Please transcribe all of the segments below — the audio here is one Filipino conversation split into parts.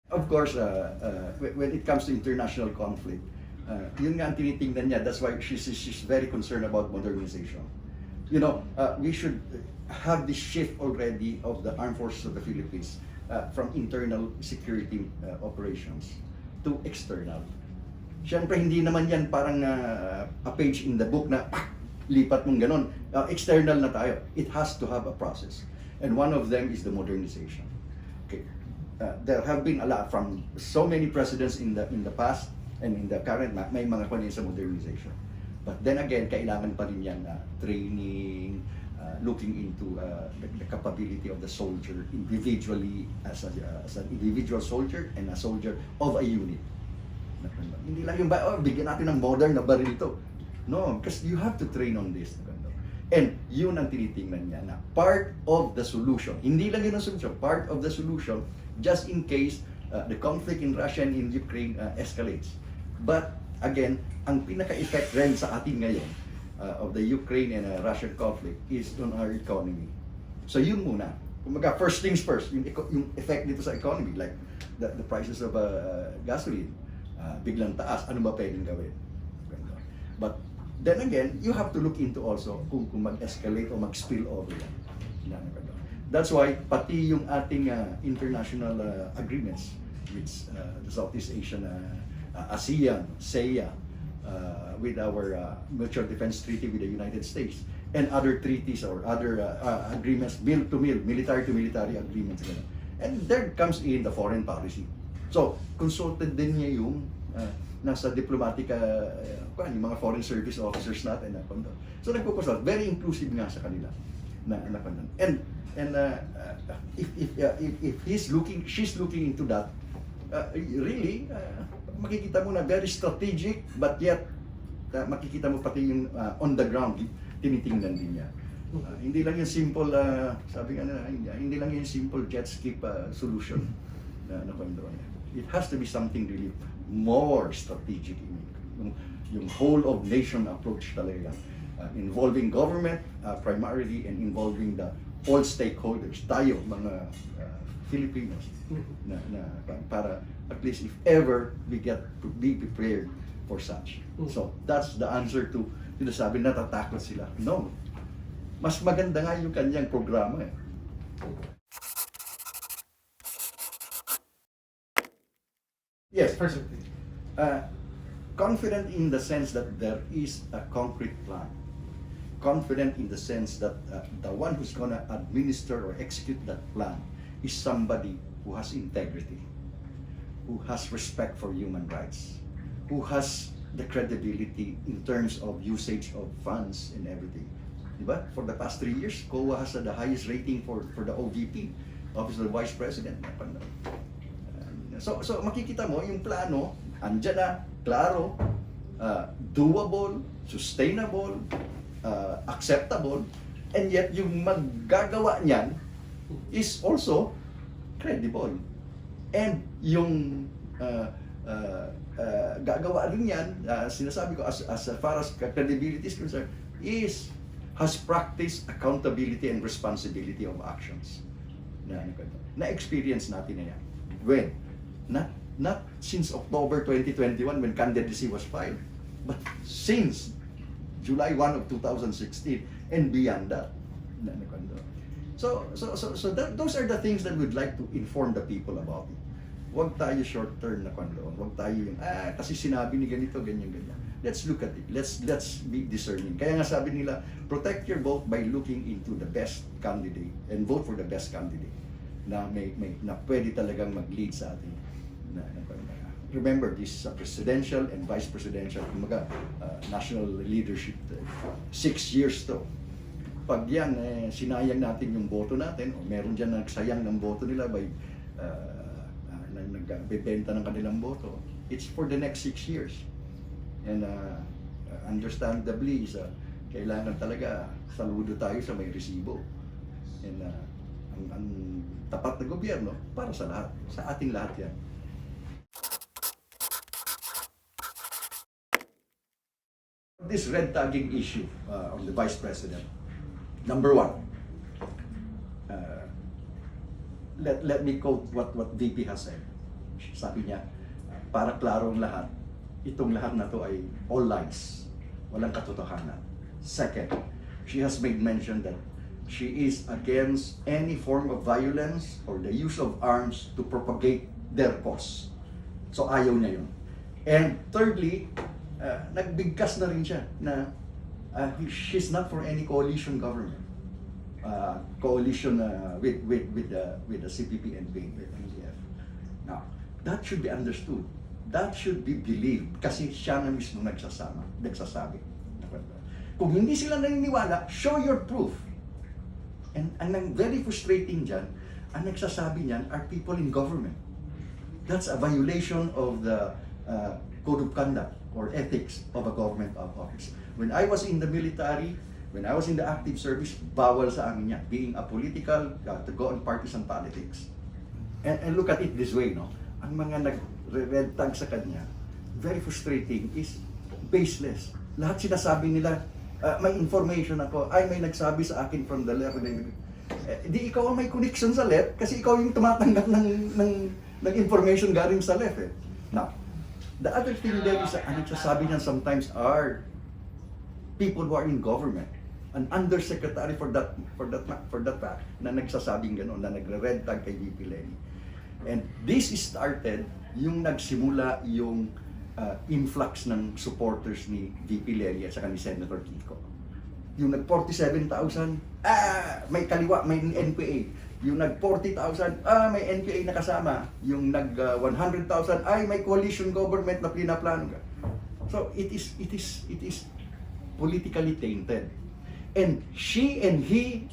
Of course, when it comes to international conflict, yun nga ang tinitingnan niya. That's why she's very concerned about modernization. You know, we should have this shift already of the armed forces of the Philippines from internal security operations to external. Siyempre, hindi naman yan parang a page in the book na lipat mong ganon. External na tayo. It has to have a process. And one of them is the modernization. Okay. There have been a lot from so many presidents in the past and in the current, may mga kunin sa modernization. But then again, kailangan pa rin yan training, looking into the capability of the soldier individually as an individual soldier and a soldier of a unit. Hindi lang yung bigyan natin ng modern na baril ito. No, because you have to train on this. And yun ang tinitingnan niya na part of the solution. Hindi lang yun ang solution, part of the solution just in case the conflict in Russia and in Ukraine escalates. But again, ang pinaka-effect rin sa atin ngayon of the Ukraine and Russian conflict is on our economy. So yun muna. Kumaga, first things first, yung effect dito sa economy, like the prices of gasoline, biglang taas, ano ba pwedeng gawin? But then again, you have to look into also kung mag-escalate o mag-spill over yan. That's why pati yung ating international agreements with the Southeast Asian ASEAN, SEA, with our mutual defense treaty with the United States and other treaties or other agreements, mill-to-mill, military-to-military agreements. And there comes in the foreign policy. So, consulted din niya yung nasa diplomatic, yung mga foreign service officers natin. So, nagpo-consult. Very inclusive nga sa kanila. And if she's looking into that, really, makikita mo na very strategic, but yet makikita mo pati yung on the ground, tinitingnan din niya. Hindi lang yung simple, sabi nga na, hindi lang yung simple jet skip solution na it has to be something really more strategic. Yung whole of nation approach talaga, involving government primarily and involving the all stakeholders, tayo mga Filipinos, para at least if ever we get to be prepared for such. So that's the answer to yung sabi natatakot sila. No, mas maganda nga yung kanyang programa. Yes, Personally. confident in the sense that there is a concrete plan. Confident in the sense that the one who's going to administer or execute that plan is somebody who has integrity, who has respect for human rights, who has the credibility in terms of usage of funds and everything. Diba? For the past 3 years, COA has the highest rating for the OVP, Office of the Vice President. So makikita mo yung plano, andyan na, klaro, doable, sustainable, acceptable, and yet yung maggagawa niyan is also credible. And yung gagawa rin yan, sinasabi ko as far as credibility is concerned, has practiced accountability and responsibility of actions. Na-experience natin na yan. When? Not since October 2021 when candidacy was filed, but since July 1 of 2016 and beyond that. So those are the things that we'd like to inform the people about it. Huwag tayo short term na kwandoon. Huwag tayo yung, kasi sinabi ni ganito, ganyan. Let's look at it. Let's be discerning. Kaya nga sabi nila, protect your vote by looking into the best candidate and vote for the best candidate na na pwede talagang mag-lead sa atin. Remember, this is a presidential and vice presidential, national leadership. 6 years to. Pag yan, sinayang natin yung boto natin, o meron dyan nagsayang ng boto nila by nagbebenta ng kanilang boto, it's for the next 6 years. And understandably, kailangan talaga saludo tayo sa may resibo. And ang tapat na gobyerno para sa lahat, sa ating lahat yan. This red tagging issue of the Vice President. Number one, let me quote what VP has said. Sabi niya, para klarong lahat, itong lahat na to ay all lies. Walang katotohanan. Second, she has made mention that she is against any form of violence or the use of arms to propagate their cause. So ayaw niya yun. And thirdly, nagbigkas na rin siya na she's not for any coalition government. Coalition with the CPP and NDF. Now, that should be understood. That should be believed kasi siya na mismo nagsasabi. Kung hindi sila naniniwala, show your proof. And ang very frustrating dyan, ang nagsasabi niyan are people in government. That's a violation of the code of conduct or ethics of a government office. When I was in the military, when I was in the active service, bawal sa amin yan, being apolitical, to go on partisan politics. And look at it this way, no? Ang mga nag-red tag sa kanya, very frustrating, is baseless. Lahat sinasabi nila, may information ako, may nagsabi sa akin from the left. Di ikaw ang may connection sa left kasi ikaw yung tumatanggap ng information galing sa left. Now, the other thing there is, ang nagsasabi niyan sometimes are people who are in government. An undersecretary for that fact na nagsasabing gano'n, na nagre-red tag kay VP Lenny. And this started, yung nagsimula yung influx ng supporters ni VP Lenny at saka ni Senator Kiko. Yung nag-47,000, may kaliwa, may NPA. Yung nag-40,000, may NPA na kasama. Yung nag-100,000, may coalition government na plano ka. So it is politically tainted. And she and he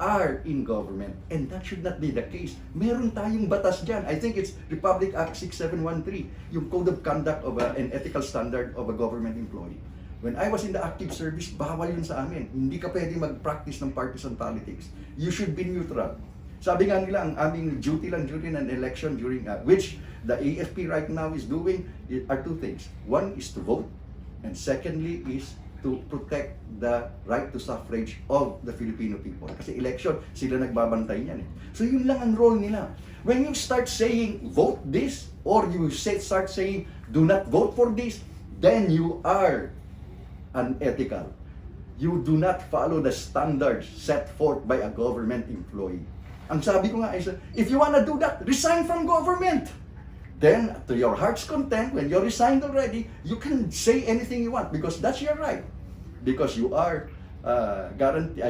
are in government, and that should not be the case. Meron tayong batas dyan. I think it's Republic Act 6713, yung Code of Conduct of an Ethical Standard of a Government Employee. When I was in the active service, bawal yun sa amin. Hindi ka pwede mag-practice ng partisan politics. You should be neutral. Sabi nga nila, ang aming duty lang during an election, during which the AFP right now is doing, are two things. One is to vote, and secondly is to protect the right to suffrage of the Filipino people. Kasi election, sila nagbabantay niyan. So yun lang ang role nila. When you start saying, vote this, or you start saying, do not vote for this, then you are unethical. You do not follow the standards set forth by a government employee. Ang sabi ko nga is, if you wanna do that, resign from government. Then, to your heart's content, when you're resigned already, you can say anything you want because that's your right. Because you are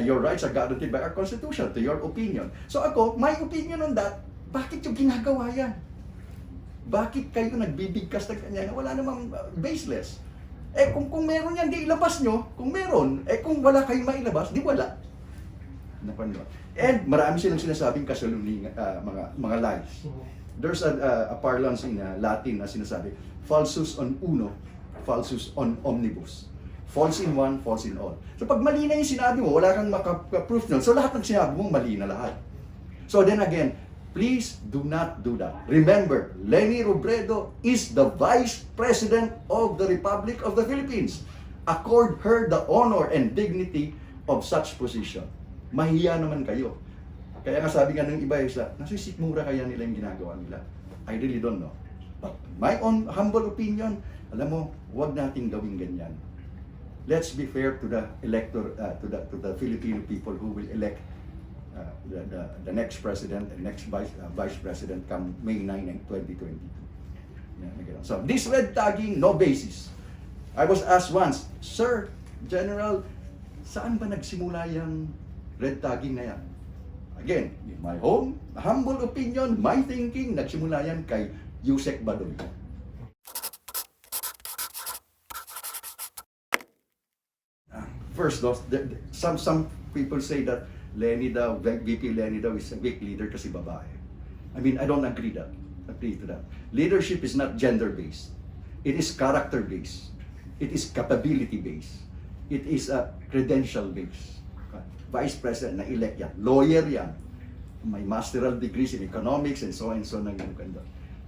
your rights are guaranteed by our Constitution, to your opinion. So ako, my opinion on that, bakit yung ginagawa yan? Bakit kayo nagbibigkas ng kanya na wala namang baseless? Kung meron yan, di ilabas nyo. Kung meron, kung wala kayong mailabas, di wala. And marami silang sinasabing kasaluning mga lies. There's a parlance in Latin na sinasabi, falsus on uno, falsus on omnibus. False in one, false in all. So pag mali na yung sinabi mo, wala kang makaproof nun. So lahat ng sinabi mo, mali na lahat. So then again, please do not do that. Remember, Leni Robredo is the Vice President of the Republic of the Philippines. Accord her the honor and dignity of such position. Mahiya naman kayo. Kaya nga sabi nga ng iba isa, nasisikmura kaya nila yung ginagawa nila. I really don't know. But my own humble opinion, alam mo, huwag nating gawing ganyan. Let's be fair to the elector, to the Filipino people who will elect the next president and next vice president come May 9, 2022. So this red tagging, no basis. I was asked once, Sir, General, saan ba nagsimula yung red tagging na yan? Again, in my humble opinion, my thinking, nagsimula yan kay Yusek Badoy. First, some people say that VP Lenny daw is a weak leader kasi babae. I mean, I don't agree to that. Leadership is not gender-based. It is character-based. It is capability-based. It is a credential-based. Vice President na elect yan. Lawyer yan. May masteral degrees in economics and so on and so on.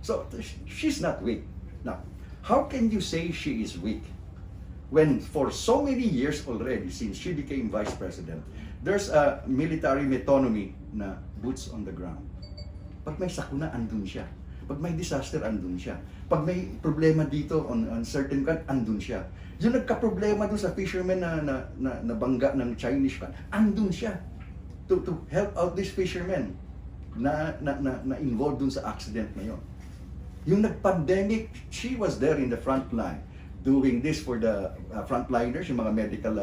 So, she's not weak. Now, how can you say she is weak? When for so many years already, since she became Vice President, there's a military metonymy na boots on the ground. Pag may sakuna, andun siya. Pag may disaster, andun siya. Pag may problema dito on certain kan, andun siya. Yung nagka-problema dun sa fishermen na bangga ng Chinese kan, andun siya to help out these fishermen na involved dun sa accident na yun. Yung nag-pandemic, she was there in the front line doing this for the frontliners, yung mga medical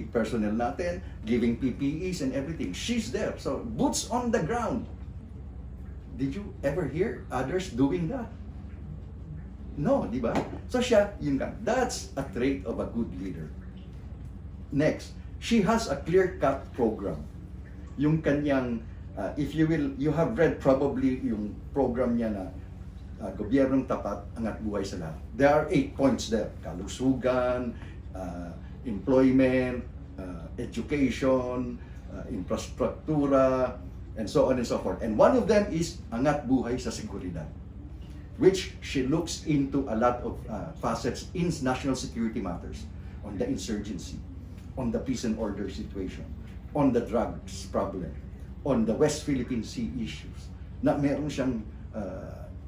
personnel natin, giving PPEs and everything. She's there. So, boots on the ground. Did you ever hear others doing that? No, di ba? So siya, yun ka. That's a trait of a good leader. Next, she has a clear-cut program. Yung kanyang, if you will, you have read probably yung program niya na gobyernong tapat, angat buhay sa lahat. There are 8 points there. Kalusugan, employment, education, infrastruktura, and so on and so forth. And one of them is angat buhay sa seguridad, which she looks into a lot of facets in national security matters, on the insurgency, on the peace and order situation, on the drugs problem, on the West Philippine Sea issues, na meron siyang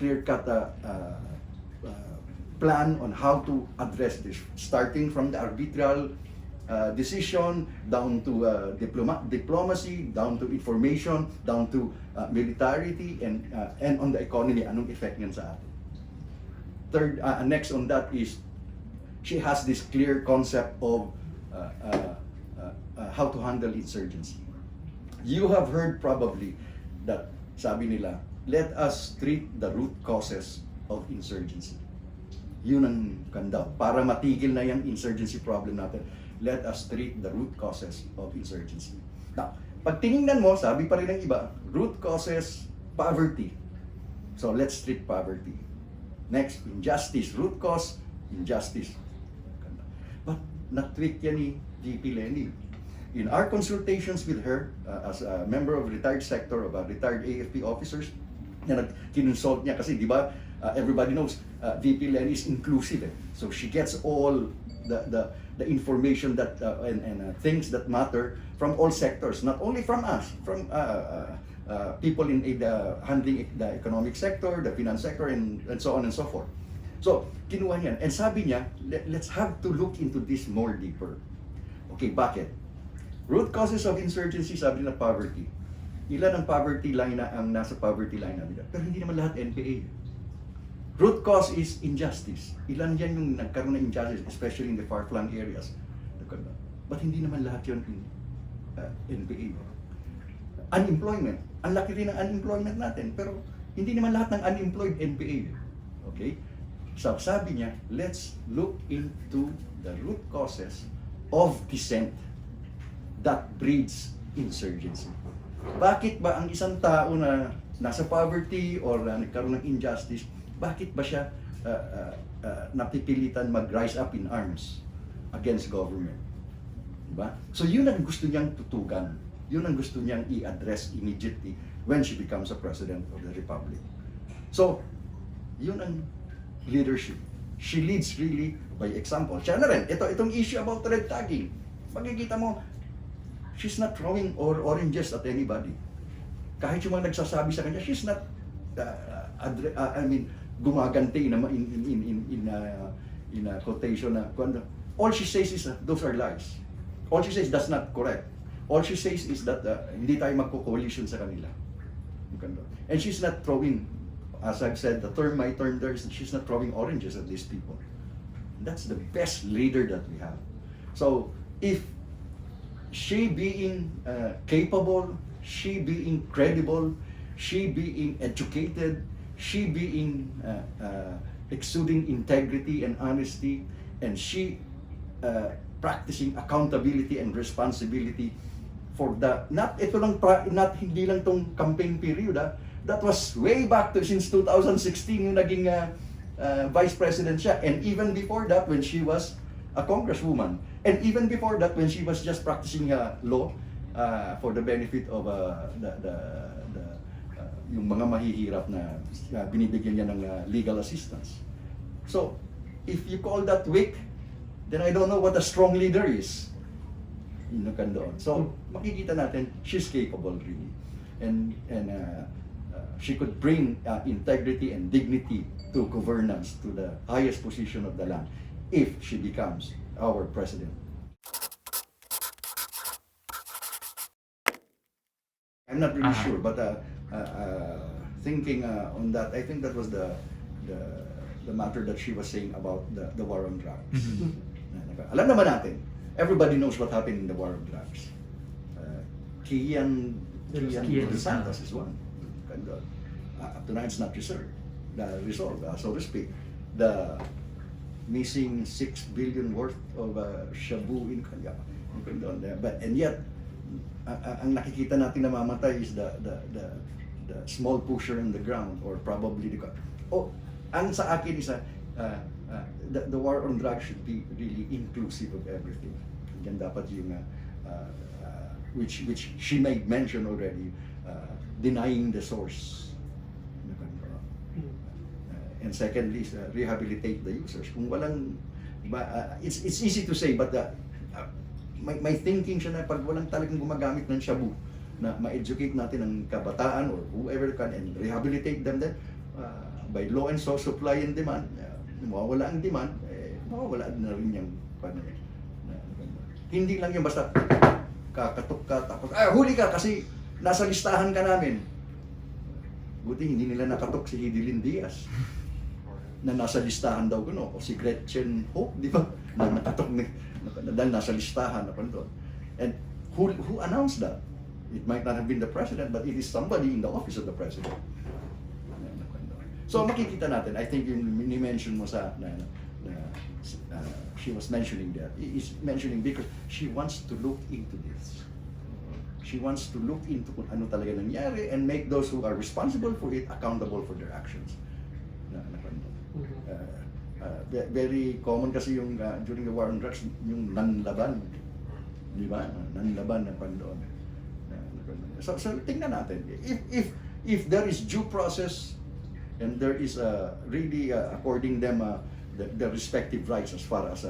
clear-cut plan on how to address this, starting from the arbitral decision, down to diplomacy, down to information, down to militarity, and on the economy, anong effect niyan sa atin. Third, next on that is, she has this clear concept of how to handle insurgency. You have heard probably that, sabi nila, let us treat the root causes of insurgency. Yun ang kanda. Para matigil na yung insurgency problem natin, let us treat the root causes of insurgency. Now, pag tinignan mo, sabi pa rin ng iba, root causes, poverty. So, let's treat poverty. Next, injustice. Root cause, injustice. But, na-treat yan ni VP Lenny. In our consultations with her, as a member of retired sector, of retired AFP officers, na kinonsult niya kasi, di ba, everybody knows, VP Lenny is inclusive. So, she gets all the information that and things that matter from all sectors, not only from us, from people in the handling the economic sector, the finance sector, and so on and so forth. So, kinuha niyan. And sabi niya, let's have to look into this more deeper. Okay, bakit? Root causes of insurgency, sabi nila poverty. Ilan ang poverty line na ang nasa poverty line natin? Pero hindi naman lahat NPA. Root cause is injustice. Ilan yan yung nagkaroon ng injustice, especially in the far-flung areas. But hindi naman lahat yun in NPA. Unemployment. Ang laki rin ng unemployment natin, pero hindi naman lahat ng unemployed NPA. Okay? So sabi niya, let's look into the root causes of dissent that breeds insurgency. Bakit ba ang isang tao na nasa poverty or nagkaroon ng injustice, bakit ba siya napipilitan mag-rise up in arms against government? Diba? So yun ang gusto niyang tutugan. Yun ang gusto niyang i-address immediately when she becomes a president of the republic. So, yun ang leadership. She leads really by example. Siya na rin, itong issue about red tagging. Makikita mo, she's not throwing oranges at anybody. Kahit yung mga nagsasabi sa kanya, she's not, gumaganti in a quotation na, all she says is, those are lies. All she says, that's not correct. All she says is that hindi tayo magko-coalition sa kanila. And she's not throwing, as I've said, my term there is, she's not throwing oranges at these people. That's the best leader that we have. So, if she being capable, she being credible, she being educated, she being exuding integrity and honesty, and she practicing accountability and responsibility for the, not hindi lang tong campaign period, that was way back to since 2016 yung naging vice president siya, and even before that when she was a congresswoman, and even before that when she was just practicing law for the benefit of yung mga mahihirap na binibigyan niya ng legal assistance. So, if you call that weak, then I don't know what a strong leader is. So, makikita natin, she's capable really. And she could bring integrity and dignity to governance to the highest position of the land if she becomes our president. I'm not really sure, but thinking on that, I think that was the matter that she was saying about the war on drugs. Alam naman natin, everybody knows what happened in the war on drugs. Kian dos Santos is one. And, up to now, it's not resolved, so to speak. The missing 6 billion worth of shabu in Kanya. But and yet, ang nakikita natin na mamatay is the small pusher on the ground, or probably ang sa akin is the war on drugs should be really inclusive of everything. Yan dapat yung which she made mention already, denying the source. And secondly is rehabilitate the users. Kung walang, it's easy to say, but may thinking siya na pag walang talagang gumagamit ng shabu, na ma-educate natin ang kabataan or whoever can and rehabilitate them then by law and so supply and demand, mawawala ang demand, mawawala na rin yung hindi lang yung basta kakatok ka tapos huli ka kasi nasa listahan ka namin. Buti hindi nila nakatok si Hidilyn Diaz na nasa listahan daw kuno, o si Gretchen Hope, di ba? Na nakatok dahil nasa listahan na doon. And who announced that? It might not have been the president, but it is somebody in the office of the president. So makikita natin, I think yung ni-mention mo sa she was mentioning that, is mentioning because she wants to look into this. She wants to look into kung ano talaga nangyari and make those who are responsible for it accountable for their actions. Very common kasi yung during the war on drugs, yung nanlaban, di ba? Nanlaban na pandoon. So tingnan natin, if there is due process and there is really according them the respective rights as far as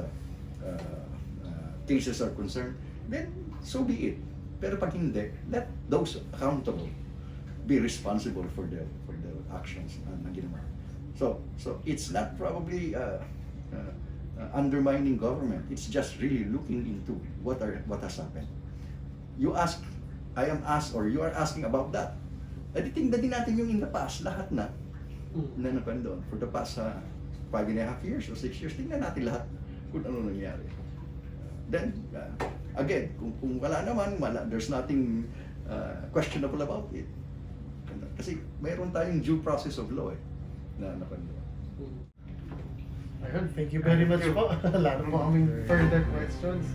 cases are concerned, then so be it. Pero pag hindi, let those accountable be responsible for the actions na ginawa. So it's not probably undermining government. It's just really looking into what has happened. I am asked, or you are asking about that. Tingnan din natin yung in the past, lahat na doon. For the past 5.5 years or 6 years, tingnan natin lahat kung ano nangyari. Then, again, kung wala naman, there's nothing questionable about it. Kasi mayroon tayong due process of law na napandoon. Ayun, thank you very much po. Wala na po kaming further questions.